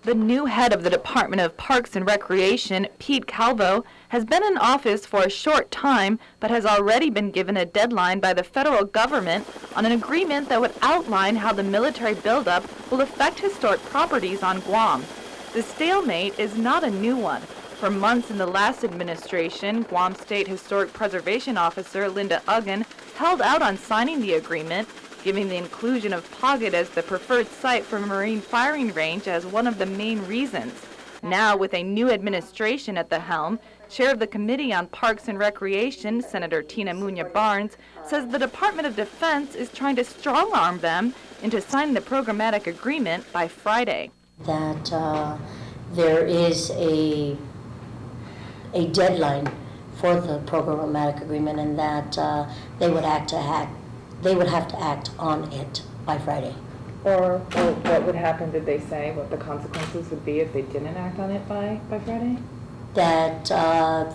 The new head of the Department of Parks and Recreation, Pete Calvo, has been in office for a short time, but has already been given a deadline by the federal government on an agreement that would outline how the military buildup will affect historic properties on Guam. The stalemate is not a new one. For months in the last administration, Guam State Historic Preservation Officer Linda Uggan held out on signing the agreement, giving the inclusion of Pagat as the preferred site for a marine firing range as one of the main reasons. Now, with a new administration at the helm, Chair of the Committee on Parks and Recreation, Senator Tina Muñoz Barnes, says the Department of Defense is trying to strong-arm them into signing the programmatic agreement by Friday. That there is a deadline for the programmatic agreement, and that they would have to act on it by Friday. Or what would happen, did they say, what the consequences would be if they didn't act on it by Friday? That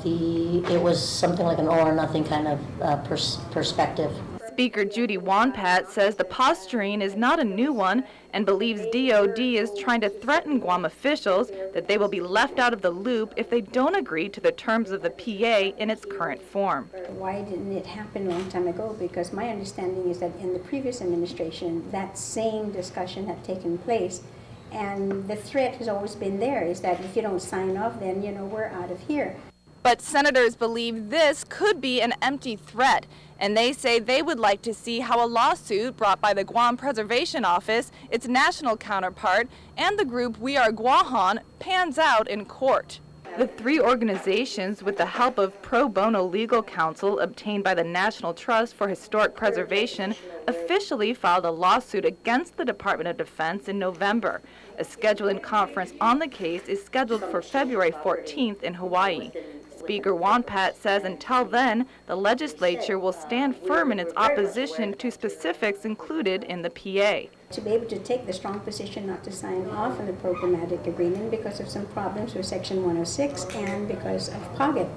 it was something like an all or nothing kind of perspective. Speaker Judy Wonpat says the posturing is not a new one and believes DOD is trying to threaten Guam officials that they will be left out of the loop if they don't agree to the terms of the PA in its current form. Why didn't it happen a long time ago? Because my understanding is that in the previous administration, that same discussion had taken place, and the threat has always been there, is that if you don't sign off, then, we're out of here. But senators believe this could be an empty threat, and they say they would like to see how a lawsuit brought by the Guam Preservation Office, its national counterpart, and the group We Are Guahan pans out in court. The three organizations, with the help of pro bono legal counsel obtained by the National Trust for Historic Preservation, officially filed a lawsuit against the Department of Defense in November. A scheduling conference on the case is scheduled for February 14th in Hawaii. Speaker Wonpat says until then, the legislature will stand firm in its opposition to specifics included in the PA. To be able to take the strong position not to sign off on the programmatic agreement because of some problems with Section 106 and because of Pagat,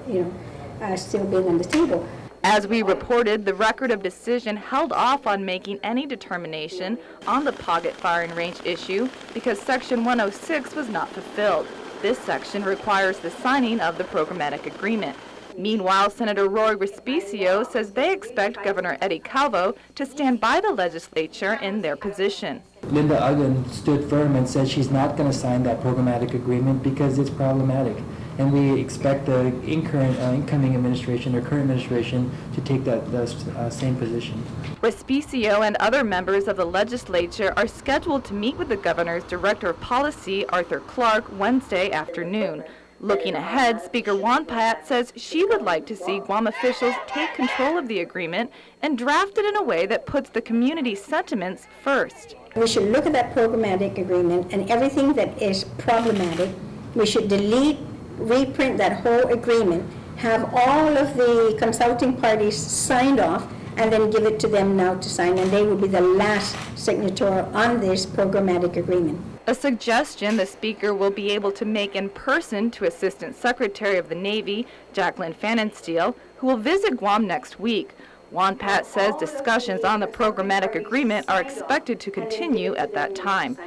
still being on the table. As we reported, the record of decision held off on making any determination on the Pagat firing range issue because Section 106 was not fulfilled. This section requires the signing of the programmatic agreement. Meanwhile, Senator Roy Respicio says they expect Governor Eddie Calvo to stand by the legislature in their position. Linda Uggan stood firm and said she's not going to sign that programmatic agreement because it's problematic. And we expect the incoming administration or current administration to take that same position. Respicio and other members of the legislature are scheduled to meet with the governor's director of policy, Arthur Clark, Wednesday afternoon. Looking ahead, Speaker Wonpat says she would like to see Guam officials take control of the agreement and draft it in a way that puts the community's sentiments first. We should look at that programmatic agreement, and everything that is problematic, we should delete, reprint that whole agreement, have all of the consulting parties signed off, and then give it to them now to sign, and they will be the last signature on this programmatic agreement. A suggestion the Speaker will be able to make in person to Assistant Secretary of the Navy, Jacqueline Fannenstiel, who will visit Guam next week. Wonpat says discussions on the programmatic agreement are expected to continue at that time.